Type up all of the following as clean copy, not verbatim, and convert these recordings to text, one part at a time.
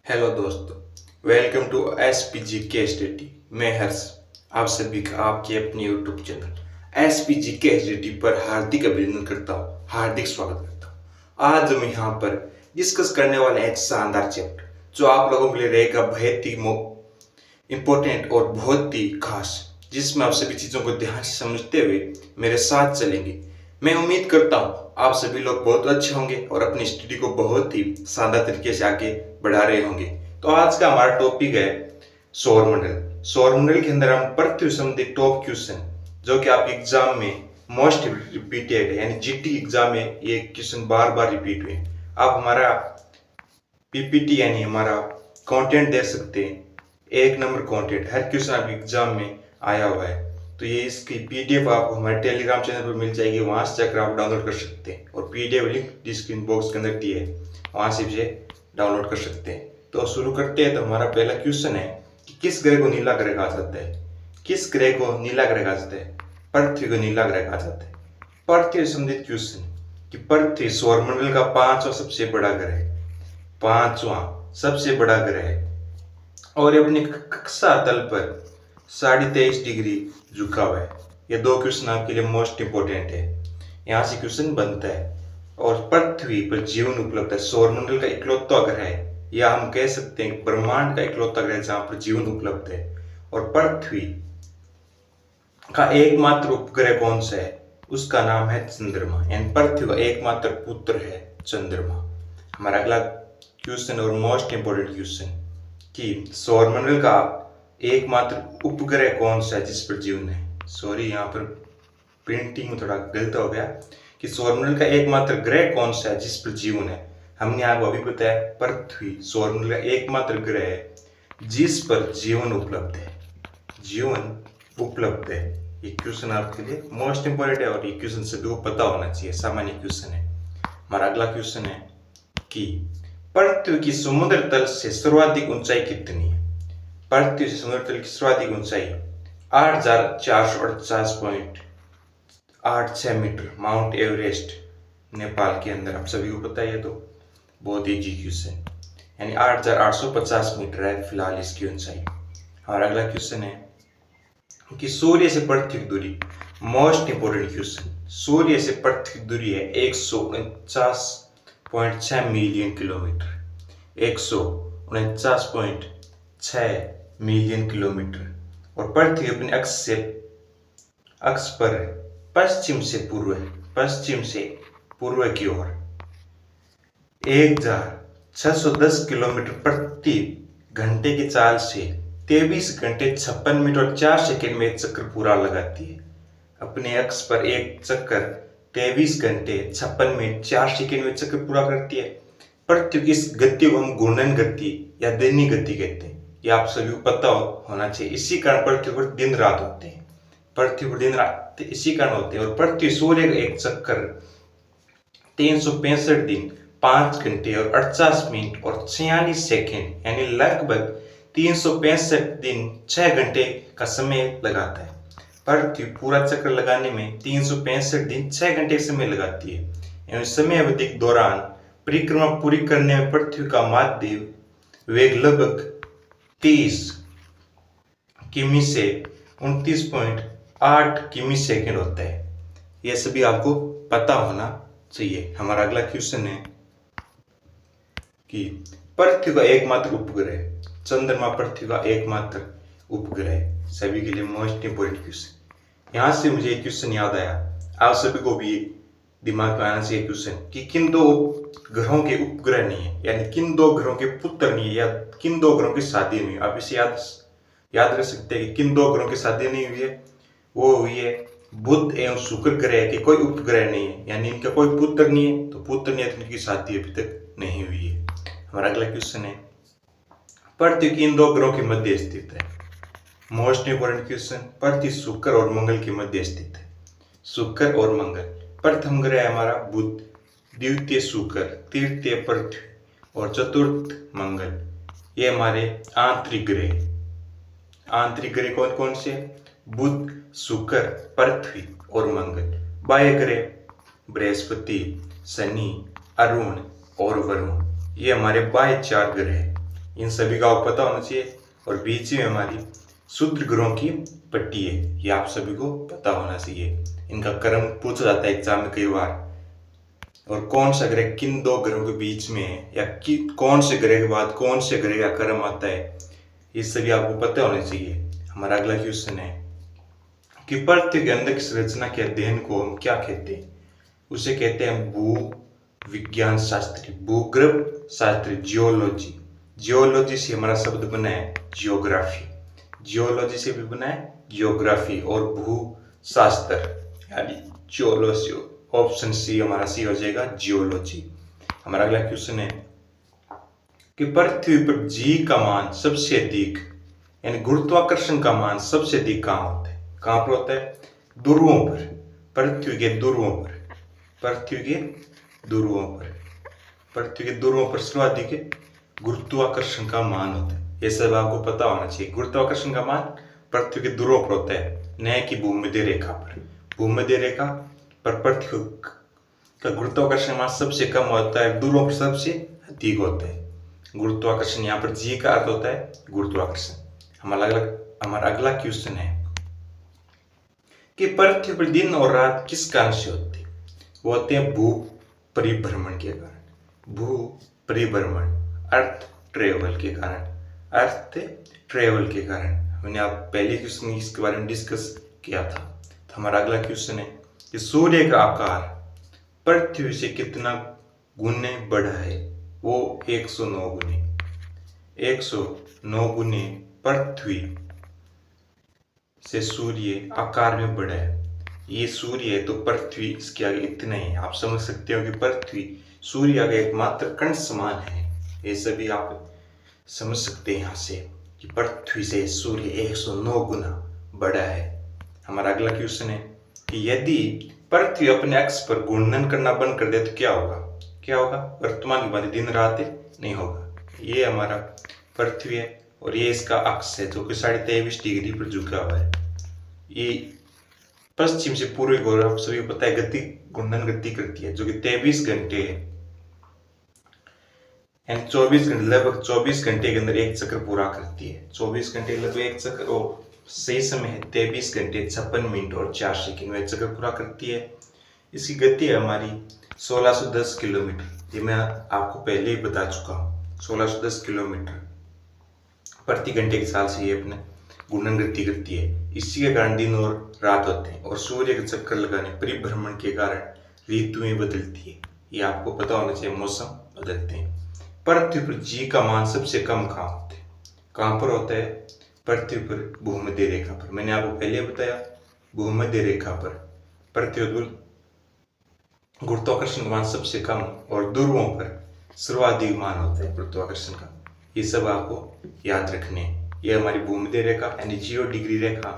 Hello दोस्तों, welcome to SPG के study. मैं हर्ष आप सभी का आपके अपने यूट्यूब चैनल एसपीजी के स्टडी पर हार्दिक अभिनंदन करता हूँ, हार्दिक स्वागत करता हूँ। आज हम यहाँ पर डिस्कस करने वाले हैं एक शानदार चैप्टर जो आप लोगों के लिए रहेगा बहुत ही इम्पोर्टेंट और बहुत ही खास, जिसमें आप सभी चीज़ों को ध्यान से समझते हुए मेरे साथ चलेंगे। मैं उम्मीद करता हूँ आप सभी लोग बहुत अच्छे होंगे और अपनी स्टडी को बहुत ही शानदार तरीके से आगे बढ़ा रहे होंगे। तो आज का हमारा टॉपिक है सौरमंडल। सौरमंडल के अंदर हम पृथ्वी संबंधी टॉप क्वेश्चन जो कि आपके एग्जाम में मोस्ट रिपीटेड है, यानी जीटी एग्जाम में ये क्वेश्चन बार बार रिपीट हुए। आप हमारा पीपीटी यानी हमारा कंटेंट देख सकते हैं, एक नंबर कंटेंट, हर क्वेश्चन आपके एग्जाम में आया हुआ है। तो ये इसकी पीडीएफ आपको हमारे टेलीग्राम चैनल पर मिल जाएगी, वहां से जाकर आप डाउनलोड कर सकते हैं और पीडीएफ लिंक डिस्क्रिप्शन बॉक्स के अंदर दिया है, वहां से इसे डाउनलोड कर सकते हैं। तो शुरू करते हैं। तो हमारा पहला क्वेश्चन है कि किस ग्रह को नीला ग्रह कहा जाता है? किस ग्रह को नीला ग्रह कहा जाता है? पृथ्वी को नीला ग्रह कहा जाता है। पृथ्वी संबंधित क्वेश्चन कि पृथ्वी सौरमंडल का पांचवा सबसे बड़ा ग्रह है, पांचवा सबसे बड़ा ग्रह है और ये अपनी कक्षा तल पर 23.5 डिग्री झुका हुआ है। ये दो क्वेश्चन आपके लिए मोस्ट इंपोर्टेंट है, यहाँ से क्वेश्चन बनता है। और पृथ्वी पर जीवन उपलब्ध है, सौरमंडल का इकलौता ग्रह है, या हम कह सकते हैं ब्रह्मांड का इकलौता ग्रह जहां पर जीवन उपलब्ध है। और पृथ्वी का एकमात्र उपग्रह कौन सा है? उसका नाम है चंद्रमा, यानी पृथ्वी का एकमात्र पुत्र है चंद्रमा। हमारा अगला क्वेश्चन और मोस्ट इंपोर्टेंट क्वेश्चन कि सौरमंडल का एकमात्र उपग्रह कौन सा है जिस पर जीवन है? सॉरी, यहाँ पर प्रिंटिंग में थोड़ा गलत हो गया कि सौरमंडल का एकमात्र ग्रह कौन सा है जिस पर जीवन है। हमने आपको अभी बताया पृथ्वी सौरमंडल का एकमात्र ग्रह है जिस पर जीवन उपलब्ध है, जीवन उपलब्ध है। ये क्वेश्चन आपके लिए मोस्ट इंपोर्टेंट है और ये क्वेश्चन सभी को पता होना चाहिए, सामान्य क्वेश्चन है। हमारा अगला क्वेश्चन है कि पृथ्वी की समुद्र तल से सर्वाधिक ऊंचाई कितनी है? पृथ्वी से समुद्र तल की सर्वाधिक ऊंचाई 8,448.86 मीटर, माउंट एवरेस्ट नेपाल के अंदर। आप सभी को पता है, तो बहुत इजी क्वेश्चन, यानी 8,850 मीटर है फिलहाल इसकी ऊंचाई। हमारा अगला क्वेश्चन है कि सूर्य से पृथ्वी की दूरी, मोस्ट इंपोर्टेंट क्वेश्चन। सूर्य से पृथ्वी की दूरी है 149.6 मिलियन किलोमीटर, 149.6 मिलियन किलोमीटर। और पृथ्वी अपने अक्ष पर पश्चिम से पूर्व है, पश्चिम से पूर्व की ओर 1,610 किलोमीटर प्रति घंटे की चाल से 23 घंटे 56 मिनट और 4 सेकंड में एक चक्कर पूरा लगाती है। अपने अक्ष पर एक चक्कर 23 घंटे 56 मिनट 4 सेकंड में चक्कर पूरा करती है। पृथ्वी की इस गति को हम घूर्णन गति या दैनिक गति कहते हैं, ये आप सभी को पता होना चाहिए। इसी कारण पृथ्वी पर दिन रात होते हैं, पृथ्वी पर दिन रात इसी कारण होते हैं। और पृथ्वी सूर्य का एक चक्कर 365 दिन 5 घंटे और 48 मिनट और 46 सेकेंड, यानी लगभग 365 दिन 6 घंटे का समय लगाता है। पृथ्वी पूरा चक्कर लगाने में 365 दिन 6 घंटे का समय लगाती है, यानी समय अवधि के दौरान परिक्रमा पूरी करने में पृथ्वी का माध्य वेग लगभग 30 किमी से 29.8 किमी सेकेंड होता है। यह सभी आपको पता होना चाहिए। हमारा अगला क्वेश्चन है कि पृथ्वी का एकमात्र उपग्रह, चंद्रमा पृथ्वी का एकमात्र उपग्रह, सभी के लिए मोस्ट इंपोर्टेंट क्वेश्चन। यहां से मुझे एक क्वेश्चन याद आया, आप सभी को भी दिमाग में आना चाहिए क्वेश्चन कि किन दो ग्रहों के उपग्रह नहीं है, यानी किन दो ग्रहों के पुत्र नहीं है, या किन दो ग्रहों की शादी नहीं है। आप इसे याद रख सकते हैं कि किन दो ग्रहों की शादी नहीं हुई है। वो हुई है बुध एवं शुक्र ग्रह के कोई उपग्रह नहीं है, यानी इनका कोई पुत्र नहीं है, तो पुत्र नहीं है तो इनकी शादी अभी तक नहीं हुई है। हमारा अगला क्वेश्चन है पृथ्वी किन दो ग्रहों के मध्य स्थित है? Most important question. पृथ्वी शुक्र और मंगल के मध्य स्थित है, शुक्र और मंगल। प्रथम ग्रह है हमारा बुध, द्वितीय शुक्र, तृतीय पृथ्वी और चतुर्थ मंगल। ये हमारे आंतरिक ग्रह। आंतरिक ग्रह कौन कौन से? बुध, शुक्र, पृथ्वी और मंगल। बाह्य ग्रह बृहस्पति, शनि, अरुण और वरुण, ये हमारे बाह्य 4 ग्रह हैं। इन सभी का आपको पता होना चाहिए। और बीच में हमारी क्षुद्र ग्रहों की पट्टी है, ये आप सभी को पता होना चाहिए। इनका क्रम पूछा जाता है एग्जाम में कई बार। और कौन सा ग्रह किन दो ग्रहों के बीच में है, या कौन से ग्रह के बाद कौन से ग्रह का क्रम आता है, ये सभी आपको पता होना चाहिए। हमारा अगला क्वेश्चन है कि पृथ्वी के अंदर की संरचना के अध्ययन को हम क्या कहते हैं? उसे कहते हैं भू विज्ञान शास्त्री, भूगर्भ शास्त्री, जियोलॉजी। जियोलॉजी से हमारा शब्द बना है जियोग्राफी, जियोलॉजी से भी बना है जियोग्राफी। और भू शास्त्र यानी जियोलॉजी, ऑप्शन सी हमारा सी हो जाएगा जियोलॉजी। हमारा अगला क्वेश्चन है कि पृथ्वी पर जी का मान सबसे अधिक, यानी गुरुत्वाकर्षण का मान सबसे अधिक कहाँ होता है? कहाँ पर होता है? ध्रुवों पर, पृथ्वी के ध्रुवों पर, पृथ्वी के ध्रुवों पर, पृथ्वी के ध्रुवों पर सर्वाधिक गुरुत्वाकर्षण का मान होता है। ये सब आपको पता होना चाहिए। गुरुत्वाकर्षण का मान पृथ्वी के ध्रुवों पर होता है, न कि भूमध्य रेखा पर। भूमध्य रेखा पर पृथ्वी का गुरुत्वाकर्षण मान सबसे कम होता है, ध्रुवों पर सबसे अधिक होता है गुरुत्वाकर्षण। यहाँ पर जी का अर्थ होता है गुरुत्वाकर्षण। हमारा अगला क्वेश्चन है कि पृथ्वी पर दिन और रात किस कारण से होते हैं? वो होते हैं भू परिभ्रमण के कारण। भू परिभ्रमण, अर्थ ट्रेवल के कारण, अर्थ ट्रेवल के कारण। मैंने आप पहले क्वेश्चन इसके बारे में डिस्कस किया था। तो हमारा अगला क्वेश्चन है कि सूर्य का आकार पृथ्वी से कितना गुने बड़ा है? वो 109 गुने, 109 गुने पृथ्वी से सूर्य आकार में बड़ा है। ये सूर्य है तो पृथ्वी इसके आगे इतना ही है। आप समझ सकते हो कि पृथ्वी सूर्य आगे एकमात्र कण समान है। ये सभी आप समझ सकते हैं यहाँ से कि पृथ्वी से सूर्य 109 गुना बड़ा है। हमारा अगला क्वेश्चन है कि यदि पृथ्वी अपने अक्ष पर घूर्णन करना बंद कर दे तो क्या होगा? क्या होगा? वर्तमान की बात, दिन रात नहीं होगा। ये हमारा पृथ्वी है और ये इसका अक्ष है जो कि 23.5 डिग्री पर झुका हुआ है। ये पश्चिम से पूर्व की ओर, आप सभी पता है, गति घूर्णन गति करती है जो कि 23 घंटे है, यानी 24 घंटे, लगभग 24 घंटे के अंदर एक चक्र पूरा करती है। 24 घंटे लगभग एक चक्र, और सही समय है 23 घंटे 56 मिनट और 4 सेकंड में एक चक्र पूरा करती है। इसकी गति है हमारी 1610 किलोमीटर। ये मैं आपको पहले ही बता चुका हूँ, 1610 किलोमीटर प्रति घंटे के हिसाब से ये अपने घूर्णन गति करती है। इसी के कारण दिन और रात होते हैं, और सूर्य के चक्कर लगाने, परिभ्रमण के कारण ऋतुएं बदलती है। ये आपको पता होना चाहिए, मौसम बदलते हैं। पृथ्वी पर जी का मान सबसे कम कहाँ होता है? कहाँ पर होता है? पृथ्वी पर भूमध्य रेखा पर। मैंने आपको पहले बताया, भूमध्य रेखा पर पृथ्वी पर गुरुत्वाकर्षण का मान सबसे कम और ध्रुवों पर सर्वाधिक मान होता है गुरुत्वाकर्षण का। ये सब आपको याद रखने हैं। ये हमारी भूमध्य रेखा यानी 0 डिग्री रेखा,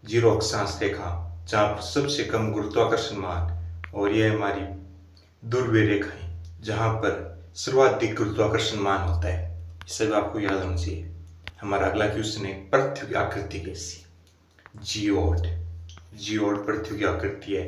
0 अक्षांश रेखा, जहाँ पर सबसे कम गुरुत्वाकर्षण मान, और ये हमारी ध्रुवीय रेखा है जहाँ पर सर्वाधिक गुरुत्वाकर्षण मान होता है। ये सब आपको याद होना चाहिए। हमारा अगला क्वेश्चन है पृथ्वी की आकृति कैसी? जियोड, जियोड पृथ्वी की आकृति है,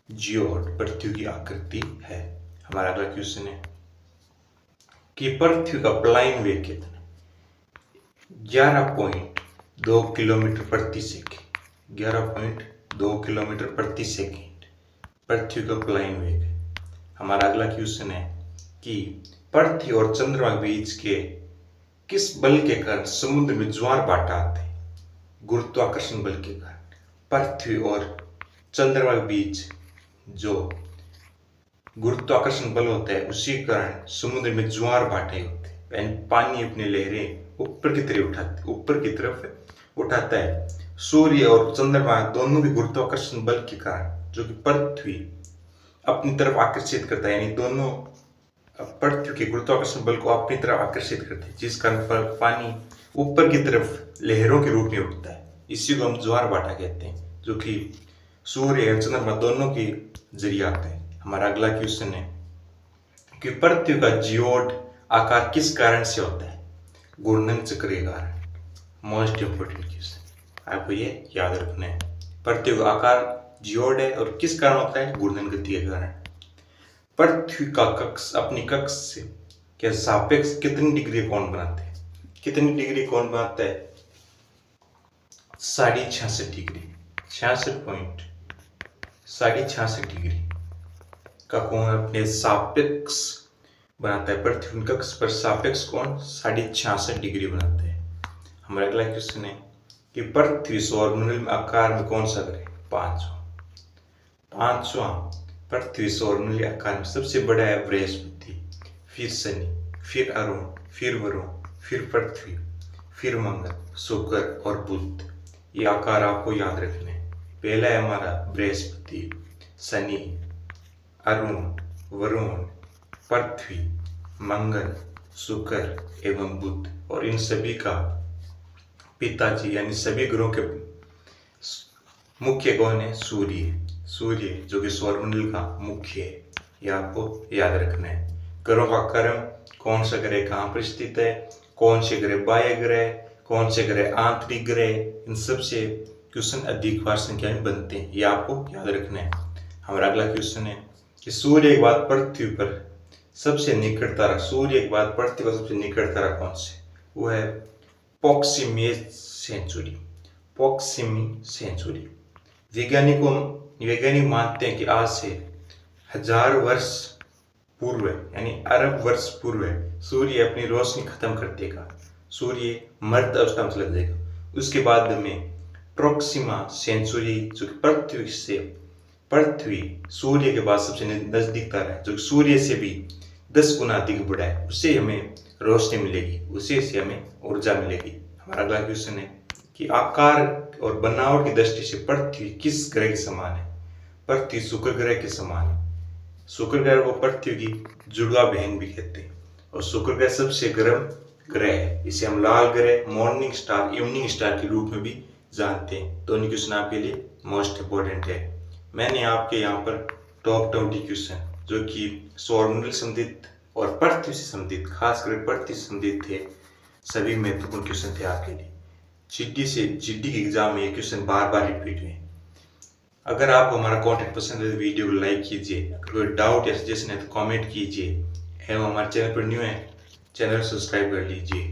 जियोड पृथ्वी की आकृति है। हमारा अगला क्वेश्चन है कि पृथ्वी का प्लाइन वेग कितना? 11.2 किलोमीटर प्रति सेकेंड, 11.2 किलोमीटर प्रति सेकेंड पृथ्वी का प्लाइन वेग है। हमारा अगला क्वेश्चन है कि पृथ्वी और चंद्रमा के बीच के किस बल के कारण समुद्र में ज्वार भाटा आते हैं? गुरुत्वाकर्षण बल के कारण। पृथ्वी और चंद्रमा के बीच जो गुरुत्वाकर्षण बल होता है उसी कारण समुद्र में ज्वार भाटे होते हैं, यानी पानी अपनी लहरें ऊपर की तरफ उठाता है। सूर्य और चंद्रमा दोनों के गुरुत्वाकर्षण बल के कारण जो कि पृथ्वी अपनी तरफ आकर्षित करता है, यानी दोनों पृथ्वी के गुरुत्वाकर्षण बल को अपनी तरफ आकर्षित करते हैं, जिस कारण पानी ऊपर की तरफ लहरों के रूप में उठता है। इसी को हम ज्वार भाटा कहते हैं, जो कि सूर्य और चंद्रमा दोनों के जरिए आता है। हमारा अगला क्वेश्चन है कि पृथ्वी का जियोड आकार किस कारण से होता है? घूर्णन चक्र के कारण। मोस्ट इंपोर्टेंट क्वेश्चन, आपको ये याद रखना है। पृथ्वी का आकार जियोड है और किस कारण होता है? घूर्णन गति के कारण। पृथ्वी का कक्ष अपनी कक्ष से कि सापेक्ष कितनी डिग्री कोण बनाते हैं? कितनी डिग्री कोण बनाता है? 66.5 डिग्री, 66.66 डिग्री का कोण अपने सापेक्ष बनाता है। पृथ्वी कक्ष पर सापेक्ष कोण 66.5 डिग्री बनाता है। हमारा अगला क्वेश्चन है कि पृथ्वी सौरमंडल में आकार में कौन सा ग्रह? पांचवा पृथ्वी सौरमंडल आकार में सबसे बड़ा है बृहस्पति, फिर शनि, फिर अरुण, फिर वरुण, फिर पृथ्वी, फिर मंगल, शुक्र और बुध। ये आकार आपको याद रखने हैं। पहला है हमारा बृहस्पति, शनि, अरुण, वरुण, पृथ्वी, मंगल, शुक्र एवं बुध। और इन सभी का पिताजी यानी सभी ग्रहों के मुख्य कौन है? सूर्य जो कि सौरमंडल का मुख्य है। ये आपको याद रखना है। ग्रहों का क्रम, कौन सा ग्रह कहाँ पर स्थित है, कौन से ग्रह बाह्य ग्रह, कौन से ग्रह आंतरिक ग्रह, इन सब से क्वेश्चन अधिक बार संख्या में बनते हैं। ये आपको याद रखना है। हमारा अगला क्वेश्चन है कि सूर्य के बाद पृथ्वी पर सबसे निकट तारा, सूर्य के बाद पृथ्वी पर सबसे निकट तारा कौन से? वो है प्रोक्सिमी सेंचुरी। वैज्ञानिक मानते हैं कि आज से 1000 वर्ष पूर्व यानी अरब वर्ष पूर्व सूर्य अपनी रोशनी खत्म कर देगा, सूर्य मर्द अवस्था में चला जाएगा। उसके बाद में प्रोक्सिमा सेंचुरी जो पृथ्वी सूर्य के बाद सबसे नजदीक तारा है, जो सूर्य से भी 10 गुना अधिक बड़ा है, उससे हमें रोशनी मिलेगी, उसी से हमें ऊर्जा मिलेगी। हमारा अगला क्वेश्चन है कि आकार और बनावट की दृष्टि से पृथ्वी किस ग्रह के समान है? पृथ्वी शुक्र ग्रह के समान है। शुक्र ग्रह को पृथ्वी की जुड़वा बहन भी कहते हैं और शुक्र ग्रह सबसे गर्म ग्रह है। इसे हम लाल ग्रह, मॉर्निंग स्टार, इवनिंग स्टार के रूप में भी जानते हैं। दोनों क्वेश्चन आपके लिए मोस्ट इंपोर्टेंट है। मैंने आपके यहाँ पर टॉप 20 क्वेश्चन जो कि सौरमंडल संबंधित और पृथ्वी से संबंधित, खासकर पृथ्वी से संबंधित थे, सभी महत्वपूर्ण क्वेश्चन थे आपके लिए। जीडी के एग्जाम में ये क्वेश्चन बार बार रिपीट हुए। अगर आपको हमारा कंटेंट पसंद है तो वीडियो को लाइक कीजिए। अगर कोई डाउट या सजेशन है तो कमेंट कीजिए एवं हमारे चैनल पर न्यू है, चैनल सब्सक्राइब कर लीजिए।